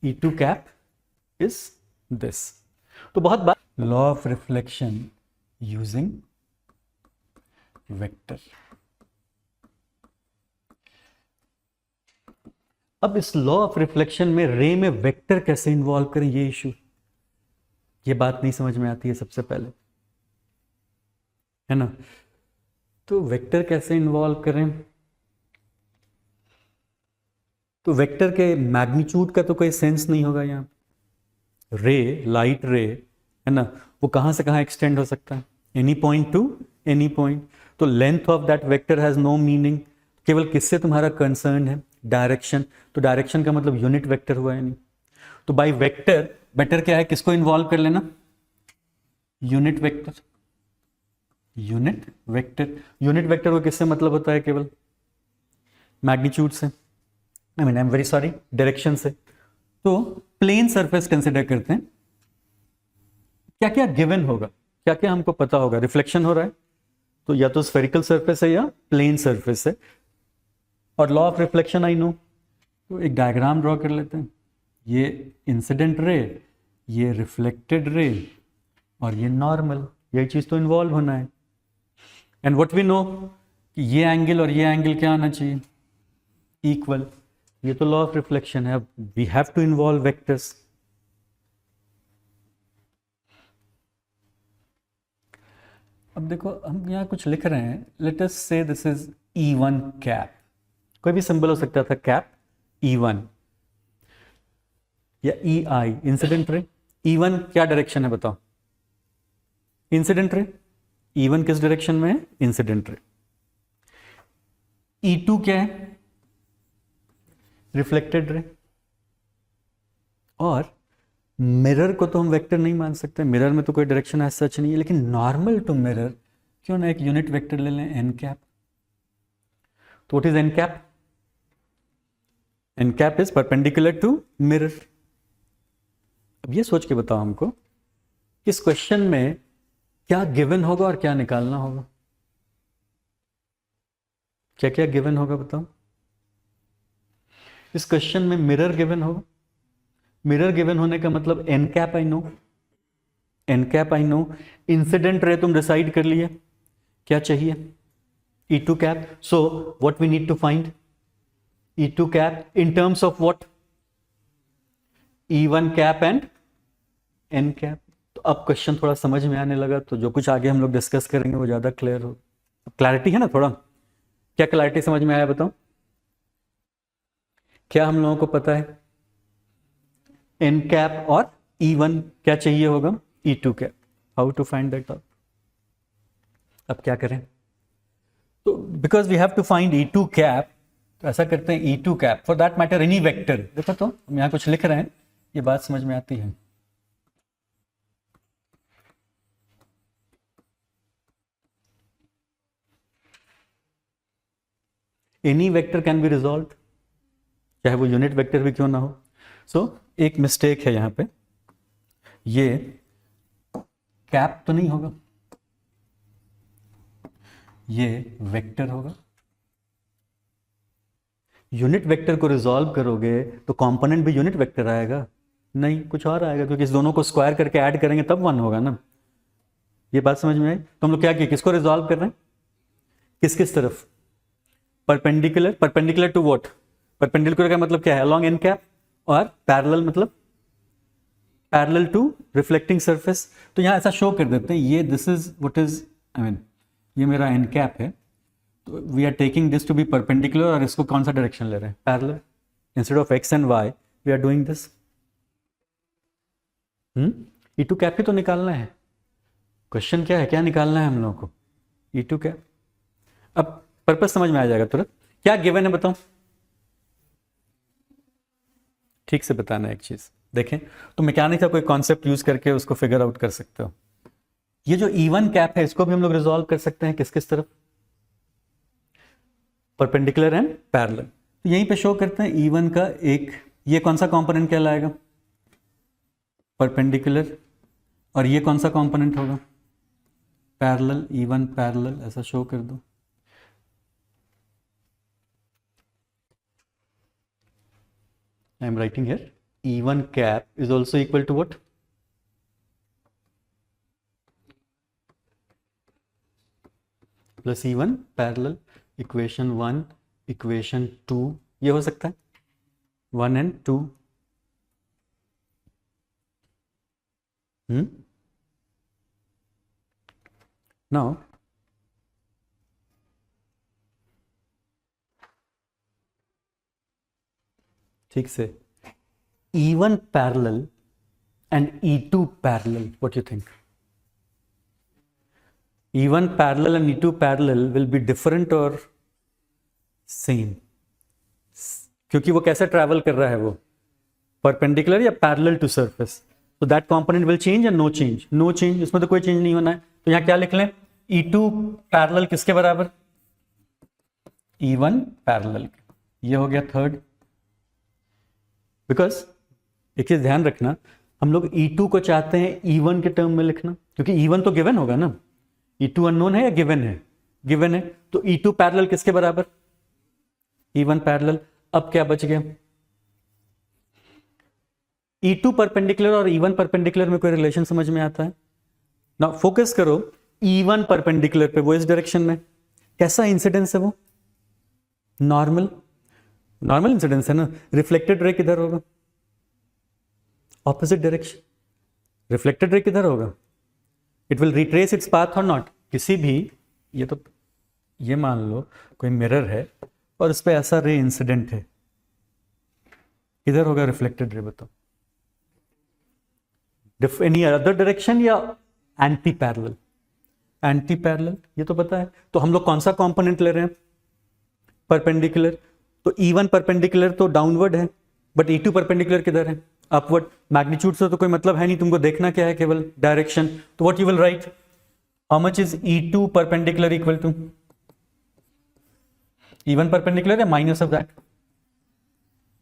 E two cap is this. तो बहुत बार law of reflection using vector. अब इस लॉ ऑफ रिफ्लेक्शन में रे में वेक्टर कैसे इन्वॉल्व करें, ये इशू, ये बात नहीं समझ में आती है सबसे पहले, है ना। तो वेक्टर कैसे इन्वॉल्व करें, तो वेक्टर के मैग्नीट्यूड का तो कोई सेंस नहीं होगा यहाँ। रे, लाइट रे, है ना, वो कहां से कहां एक्सटेंड हो सकता है, any point to any point. तो length of that vector has no meaning, केवल किससे तुम्हारा कंसर्न है, डायरेक्शन। तो डायरेक्शन का मतलब यूनिट वेक्टर हुआ है नहीं। तो बाय वेक्टर बेटर क्या है, किसको इन्वॉल्व कर लेना, unit vector. Unit vector, unit vector को किससे मतलब होता है, केवल मैग्नीट्यूड से, I mean I am very sorry, direction से। तो प्लेन सरफेस कंसिडर करते हैं, क्या क्या गिवन होगा, क्या क्या हमको पता होगा, रिफ्लेक्शन हो रहा है तो या तो स्फेरिकल सरफेस है या प्लेन सरफेस है, और law of reflection I know. तो एक डायग्राम ड्रॉ कर लेते हैं, ये इंसिडेंट रे, ये रिफ्लेक्टेड रे, और ये नॉर्मल, यही चीज तो इन्वॉल्व होना है। एंड व्हाट वी नो कि ये एंगल और ये एंगल क्या आना चाहिए, इक्वल। ये तो लॉ ऑफ रिफ्लेक्शन है। अब we have to involve vectors. अब देखो हम यहाँ कुछ लिख रहे हैं, लेट अस से दिस इज E1 कैप, कोई भी सिंबल हो सकता था, कैप E1 या EI, इंसिडेंट रे। E1 क्या डायरेक्शन है बताओ, इंसिडेंट रे। E1 किस डायरेक्शन में है, इंसिडेंट रे। E2 क्या है, रिफ्लेक्टेड रे। और मिरर को तो हम वेक्टर नहीं मान सकते, मिरर में तो कोई डायरेक्शन ऐसा सच नहीं है, लेकिन नॉर्मल टू मिरर क्यों ना एक यूनिट वेक्टर ले लें, एन कैप। तो what is n cap, n cap is perpendicular to mirror. अब ये सोच के बताओ हमको, इस क्वेश्चन में क्या गिवन होगा और क्या निकालना होगा, क्या क्या गिवन होगा बताओ। इस क्वेश्चन में मिरर गिवन होगा, मिरर गिवन होने का मतलब n cap I know, n cap I know. Incident ray तुम डिसाइड कर लिए क्या चाहिए, E2 cap. So what we need to find, E2 cap in terms of what, E1 cap and n cap. तो अब क्वेश्चन थोड़ा समझ में आने लगा, तो जो कुछ आगे हम लोग डिस्कस करेंगे वो ज्यादा क्लियर हो, क्लैरिटी है ना थोड़ा। क्या क्लैरिटी समझ में आया बताओ, क्या हम लोगों को पता है एन कैप और E1 क्या चाहिए होगा, E2 cap. How to find that out, अब क्या करें। तो because we have to find E2 cap, तो ऐसा करते हैं E2 cap for that matter any vector. देखो तो हम यहां कुछ लिख रहे हैं, ये बात समझ में आती है। Any vector can be resolve, चाहे वो यूनिट वेक्टर भी क्यों ना हो। सो एक मिस्टेक है यहां पे, ये कैप तो नहीं होगा, ये वेक्टर होगा। यूनिट वेक्टर को रिजॉल्व करोगे तो कंपोनेंट भी यूनिट वेक्टर आएगा, नहीं कुछ और आएगा, क्योंकि इस दोनों को स्क्वायर करके ऐड करेंगे तब 1 होगा ना। ये बात समझ में आई। तो हम लोग क्या किए, किसको रिजॉल्व कर रहे हैं, किस किस तरफ, perpendicular, perpendicular to what, perpendicular का मतलब क्या है, अलोंग एन कैप, और पैरेलल मतलब पैरेलल टू रिफ्लेक्टिंग सरफेस। तो यहां ऐसा शो कर देते हैं, ये this is what is, I mean ये मेरा एन कैप है, तो we are taking this to be perpendicular, और इसको कौन सा डायरेक्शन ले रहे हैं, parallel. Instead of x and y we are doing this. E2 cap ही तो निकालना है, क्वेश्चन क्या है, क्या निकालना है हम लोगों को, E2 कैप। अब पर्पस समझ में आ जाएगा तुरंत, क्या गिवन है बताओ, ठीक से बताना है एक चीज। देखें तो मैकेनिक्स का कोई कॉन्सेप्ट यूज करके उसको फिगर आउट कर सकते हो। ये जो E1 कैप है इसको भी हम लोग रिजॉल्व कर सकते हैं किस किस तरफ, परपेंडिकुलर एंड पैरेलल। तो यहीं पे शो करते हैं E1 का एक, ये कौन सा कंपोनेंट कहलाएगा, परपेंडिकुलर, और ये कौन सा कंपोनेंट होगा, पैरेलल। E1 पैरेलल ऐसा शो कर दो। I am writing here E1 cap is also equal to what? Plus E1 parallel, equation 1, equation 2, ये हो सकता है 1 and 2. Now ठीक से E1 parallel and E2 parallel, what do you think? E1 parallel and E2 parallel will be different or same? क्योंकि वो कैसे travel कर रहा है, वो परपेंडिकुलर या पैरेलल टू सरफेस, तो दैट कंपोनेंट विल चेंज या नो चेंज? नो चेंज, इसमें तो कोई चेंज नहीं होना है. तो यहाँ क्या लिख लें? E2 पैरेलल किसके बराबर? E1 parallel. ये हो गया थर्ड. बिकॉज एक चीज ध्यान रखना, हम लोग E2 को चाहते हैं E1 के टर्म में लिखना, क्योंकि E1 तो गिवन होगा ना. E2 अननोन है या गिवन है? गिवन है. तो E2 पैरेलल किसके बराबर? E1 parallel. अब क्या बच गया? E2 परपेंडिकुलर और E1 परपेंडिकुलर में कोई रिलेशन समझ में आता है? ना फोकस करो E1 परपेंडिकुलर पे, वो इस डायरेक्शन में. कैसा इंसिडेंस है वो? नॉर्मल. नॉर्मल इंसिडेंस है ना. रिफ्लेक्टेड रे किधर होगा? Opposite direction. रिफ्लेक्टेड रे किधर होगा? It will retrace its path और नॉट. किसी भी, ये मान लो कोई मिरर है और इस पे ऐसा रे इंसिडेंट है, किधर होगा रिफ्लेक्टेड रे? बताओ. एनी अदर डायरेक्शन या एंटी पैरेलल? एंटी पैरेलल, ये तो पता है. तो हम लोग कौन सा कंपोनेंट ले रहे हैं? परपेंडिकुलर. तो E1 परपेंडिकुलर तो डाउनवर्ड है, बट E2 परपेंडिकुलर किधर है? अपवर्ड. मैग्नीट्यूड से तो कोई मतलब है नहीं, तुमको देखना क्या है? केवल डायरेक्शन. तो what you will write? How much is E2 perpendicular equal to E1 perpendicular या minus of that?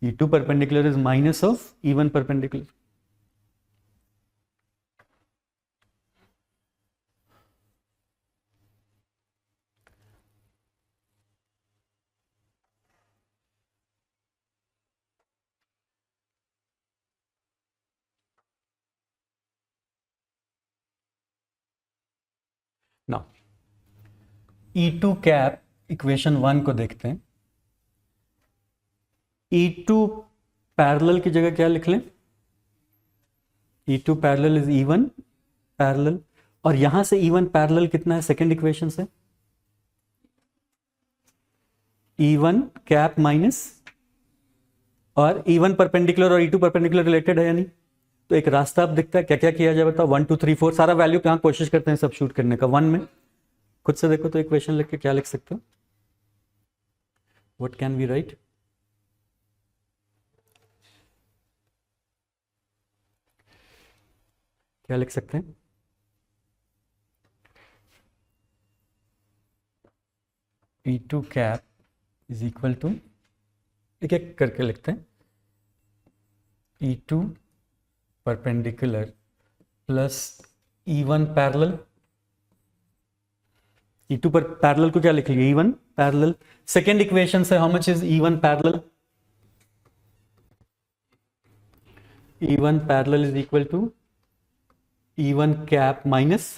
E2 perpendicular is minus of E1 perpendicular. Now, E2 cap equation 1 को देखते हैं. E2 पैरेलल की जगह क्या लिख लें? E2 parallel is E1 parallel. और यहां से E1 पैरेलल कितना है सेकेंड इक्वेशन से? E1 कैप माइनस, और E1 परपेंडिकुलर और E2 परपेंडिकुलर रिलेटेड है या नहीं? तो एक रास्ता अब दिखता है. क्या क्या किया जाए बताओ? 1 2 3 4 सारा वैल्यू कहां कोशिश करते हैं सब्स्टिट्यूट करने का? 1 में. खुद से देखो तो इक्वेशन लिख के क्या लिख सकते हो? What can we write? क्या लिख सकते हैं? E2 cap is equal to, एक एक करके लिखते हैं. E2 perpendicular plus E1 parallel. E2 पर पैरेलल को क्या लिख लिया? E1 parallel. सेकेंड इक्वेशन से how much is E1 parallel? E1 parallel is equal to E1 cap minus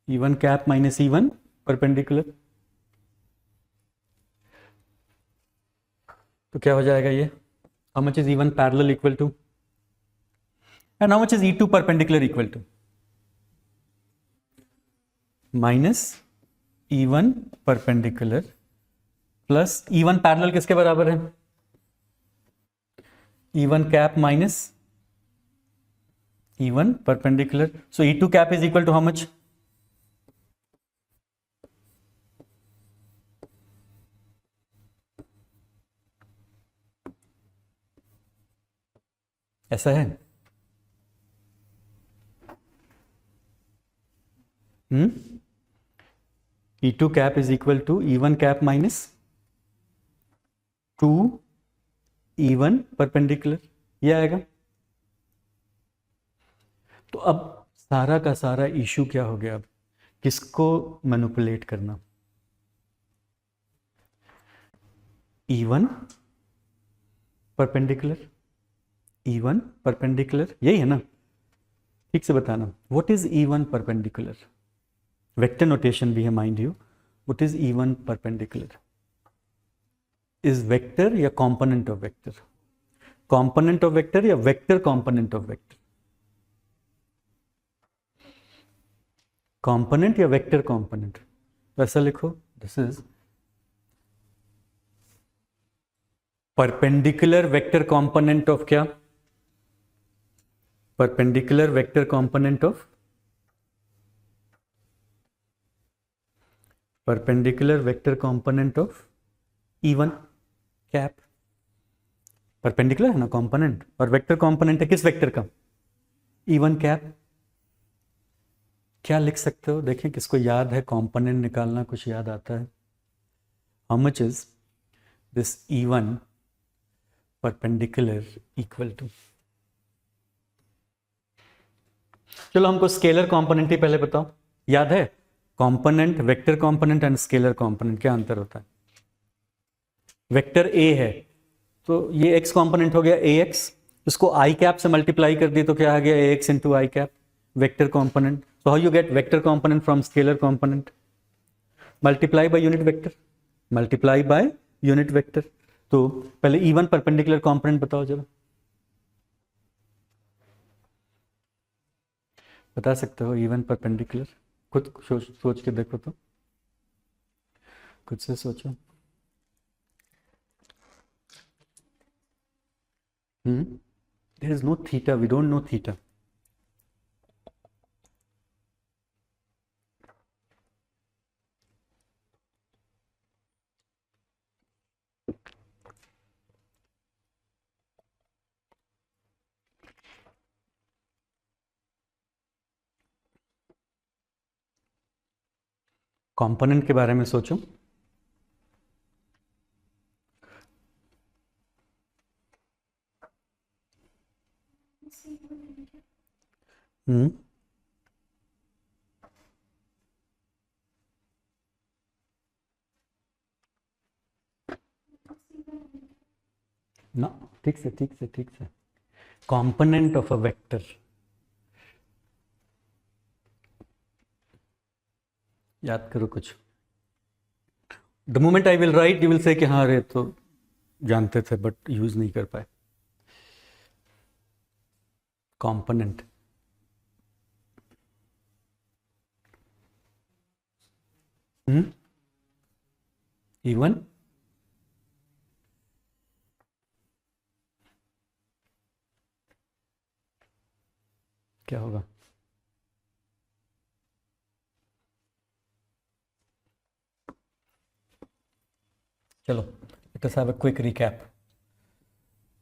E1 cap minus E1 perpendicular. तो क्या हो जाएगा ये? How much is E1 parallel equal to, and how much is E2 perpendicular equal to? Minus E1 perpendicular plus E1 parallel किसके बराबर है? E1 cap minus E1 perpendicular. So E2 cap is equal to how much? ऐसा है. E2 cap is equal to E1 cap minus 2 E1 perpendicular. ये आएगा. तो अब सारा का सारा इशू क्या हो गया? अब किसको मैनिपुलेट करना? E1 परपेंडिकुलर, E1 परपेंडिकुलर, यही है ना? ठीक से बताना, what is E1 perpendicular? Vector notation भी है mind you. What is E1 perpendicular? Is vector या component of vector? Component of vector या vector component of vector? Component या वेक्टर कंपोनेंट? वैसा लिखो, this is perpendicular vector component of क्या? Perpendicular vector component of, perpendicular vector component of E1 cap. Perpendicular है ना component, और vector component है किस वेक्टर का? E1 cap. क्या लिख सकते हो? देखें किसको याद है कंपोनेंट निकालना, कुछ याद आता है? How much is this E1 perpendicular equal to? चलो हमको स्केलर कंपोनेंट ही पहले बताओ. याद है component, vector component and scalar component क्या अंतर होता है? वेक्टर A है तो ये x कंपोनेंट हो गया ax, उसको i कैप से मल्टीप्लाई कर दिए तो क्या आ गया ax into I cap, vector component. So how you get vector component from scalar component? Multiply by unit vector, multiply by unit vector. तो पहले E1 परपेंडिकुलर कंपोनेंट बताओ जरा. बता सकते हो E1 परपेंडिकुलर? खुद सोच के देखो तो, खुद से सोचो. There is no theta, we don't know theta. Component के बारे में सोचो. ना, ठीक से ठीक से ठीक से. Component of a vector. याद करो कुछ. The moment I will write you will से कि हाँ अरे तो जानते थे बट यूज नहीं कर पाए. कंपोनेंट E1 क्या होगा? चलो let us have a quick recap.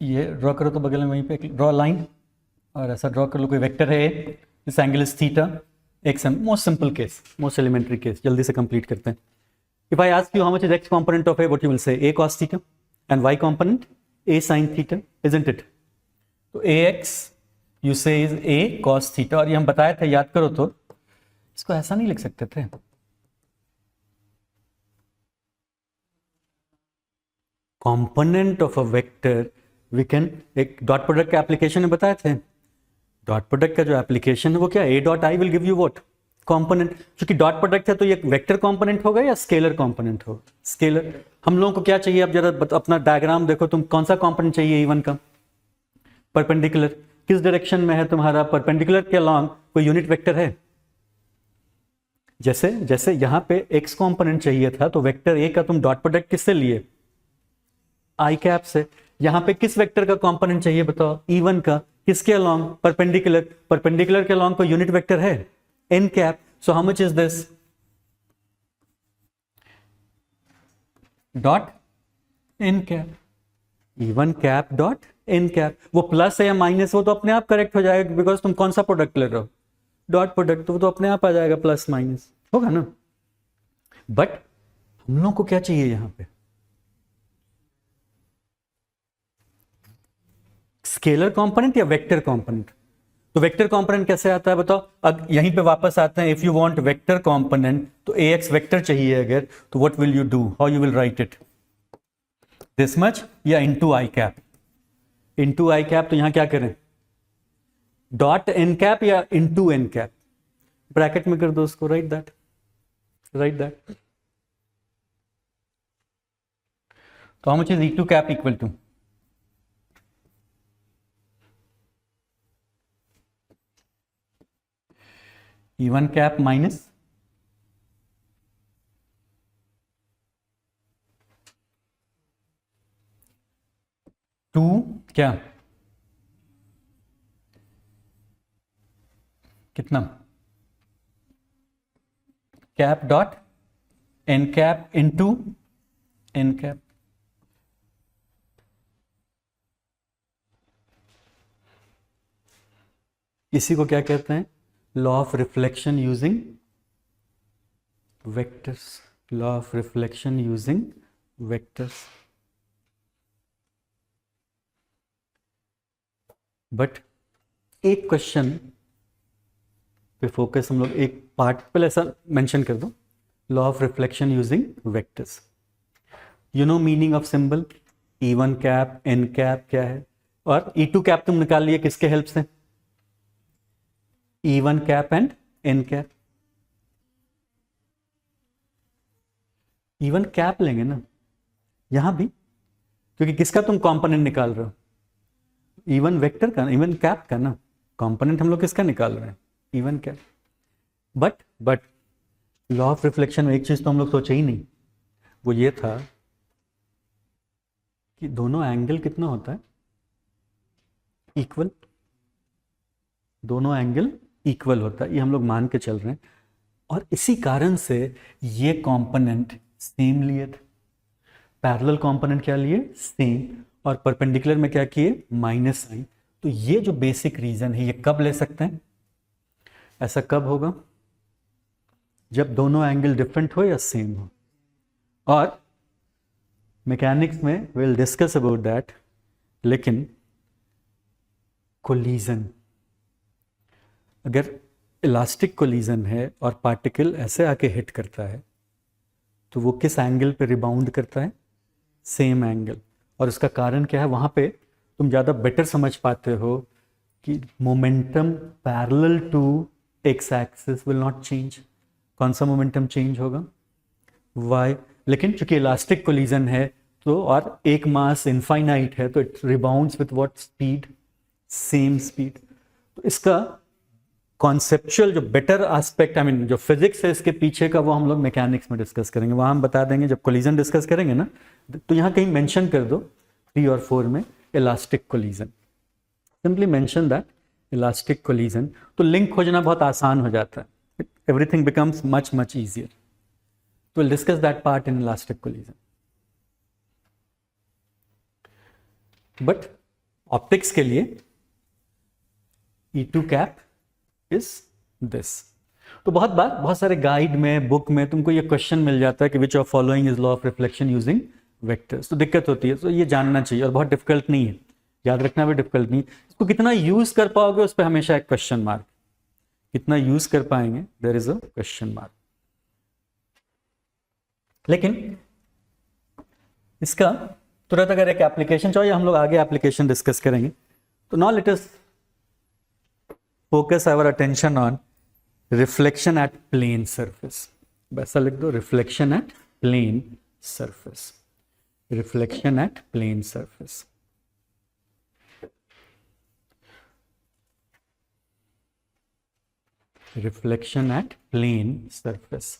ये ड्रॉ करो तो बगल में वहीं पे ड्रॉ लाइन, और ऐसा ड्रॉ कर लो कोई वेक्टर है दिस एंगल इज थीटा. एक most simple case, most elementary case, जल्दी से कंप्लीट करते हैं. If I ask you how much is x component of a, what you will say? a cos theta and y component a sin theta, isn't it? तो ax you say is a cos theta, और ये हम बताए थे, याद करो तो. इसको ऐसा नहीं लिख सकते थे? Component of a vector we can, एक डॉट प्रोडक्ट के एप्लीकेशन में बताए थे. डॉट प्रोडक्ट का जो एप्लीकेशन है वो क्या? a dot I will give you what? Component. क्योंकि डॉट प्रोडक्ट है तो ये वेक्टर कंपोनेंट होगा या स्केलर कंपोनेंट होगा? स्केलर. हम लोगों को क्या चाहिए? अब जरा अपना डायग्राम देखो तुम, कौन सा कंपोनेंट चाहिए E1 का? परपेंडिकुलर. किस डायरेक्शन में है तुम्हारा? परपेंडिकुलर के अलॉन्ग कोई यूनिट वेक्टर है? जैसे जैसे यहां पे x कंपोनेंट चाहिए था तो वेक्टर a का तुम डॉट प्रोडक्ट किससे लिए? आई कैप से. यहां पे किस वेक्टर का कंपोनेंट चाहिए बताओ? E1 का. किसके अलॉन्ग? परपेंडिकुलर. परपेंडिकुलर के अलॉन्ग कोई यूनिट वेक्टर है? n cap. So how much is this? Dot n cap. E1 cap dot n cap. वो प्लस है या माइनस वो तो अपने आप करेक्ट हो जाएगा, बिकॉज तुम कौन सा प्रोडक्ट ले रहे हो? Dot product. तो वो तो अपने आप आ जाएगा, प्लस माइनस होगा ना. बट हम लोग को क्या चाहिए यहां पे? स्केलर कंपोनेंट या वेक्टर कंपोनेंट? तो वेक्टर कंपोनेंट कैसे आता है बताओ? अब यहीं पे वापस आते हैं. If you want vector component तो ax वेक्टर चाहिए अगर, तो what will you do? How you will write it? This much या into I cap? Into I cap, तो यहां क्या करें, डॉट एन कैप या इनटू एन कैप, ब्रैकेट में कर दो उसको, राइट दैट, राइट दैट। तो how much is E2 cap equal to, E1 cap minus two क्या, कितना, cap dot N cap into N cap. इसी को क्या कहते हैं, law of reflection using vectors, law of reflection using vectors. But एक question पे फोकस हम लोग, एक पार्ट पहले ऐसा मेंशन कर दो, law of reflection using vectors. You know meaning of symbol, E1 cap, n cap क्या है, और E2 कैप तुम निकाल लिए किसके हेल्प से, E1 cap and n cap. E1 cap लेंगे ना यहां भी, क्योंकि किसका तुम कंपोनेंट निकाल रहे हो, E1 वेक्टर का, E1 कैप का ना, कंपोनेंट हम लोग किसका निकाल रहे हैं, E1 cap. But law of reflection में एक चीज तो हम लोग सोचे ही नहीं, वो ये था कि दोनों एंगल कितना होता है, इक्वल, दोनों एंगल इक्वल होता है, ये हम लोग मान के चल रहे हैं। और इसी कारण से ये कंपोनेंट सेम लिए थे, पैरेलल कंपोनेंट क्या लिए, सेम, और परपेंडिकुलर में क्या किए, माइनस साइन। तो ये जो बेसिक रीजन है, ये कब ले सकते हैं, ऐसा कब होगा, जब दोनों एंगल डिफरेंट हो या सेम हो। और मैकेनिक्स में विल डिस्कस अबाउट दैट, लेकिन कोलिजन, अगर इलास्टिक कोलिजन है और पार्टिकल ऐसे आके हिट करता है, तो वो किस एंगल पे रिबाउंड करता है, सेम एंगल। और इसका कारण क्या है, वहां पे तुम ज़्यादा बेटर समझ पाते हो कि momentum parallel to x axis will not change. कौन सा मोमेंटम चेंज होगा, वाई। लेकिन चूंकि इलास्टिक कोलिजन है तो, और एक मास इनफाइनाइट है, तो it rebounds with what speed, same speed. तो इसका कॉन्सेप्चुअल जो बेटर एस्पेक्ट, आई मीन जो फिजिक्स है इसके पीछे का, वो हम लोग मैकेनिक्स में डिस्कस करेंगे, वहां हम बता देंगे जब कोलिजन डिस्कस करेंगे ना। तो यहां कहीं मेंशन कर दो 3 और 4 में elastic collision, simply mention that elastic collision, तो लिंक खोजना बहुत आसान हो जाता है, everything becomes much much easier. तो will discuss that part in elastic collision. But optics के लिए E2 कैप इज दिस। तो बहुत बार बहुत सारे गाइड में, बुक में तुमको ये क्वेश्चन मिल जाता है कि which of following is law of reflection using vectors. तो दिक्कत होती है, तो ये जानना चाहिए, और बहुत डिफिकल्ट नहीं है, याद रखना भी डिफिकल्ट नहीं। इसको कितना यूज कर पाओगे उस पर हमेशा एक क्वेश्चन मार्क, कितना यूज कर पाएंगे, there is a question mark. लेकिन इसका तुरंत अगर एक एप्लीकेशन चाहिए, हम लोग आगे एप्लीकेशन डिस्कस करेंगे। तो now let us focus our attention on reflection at plane surface. वैसा लिख दो, reflection at plane surface, reflection at plane surface. Reflection at plane surface.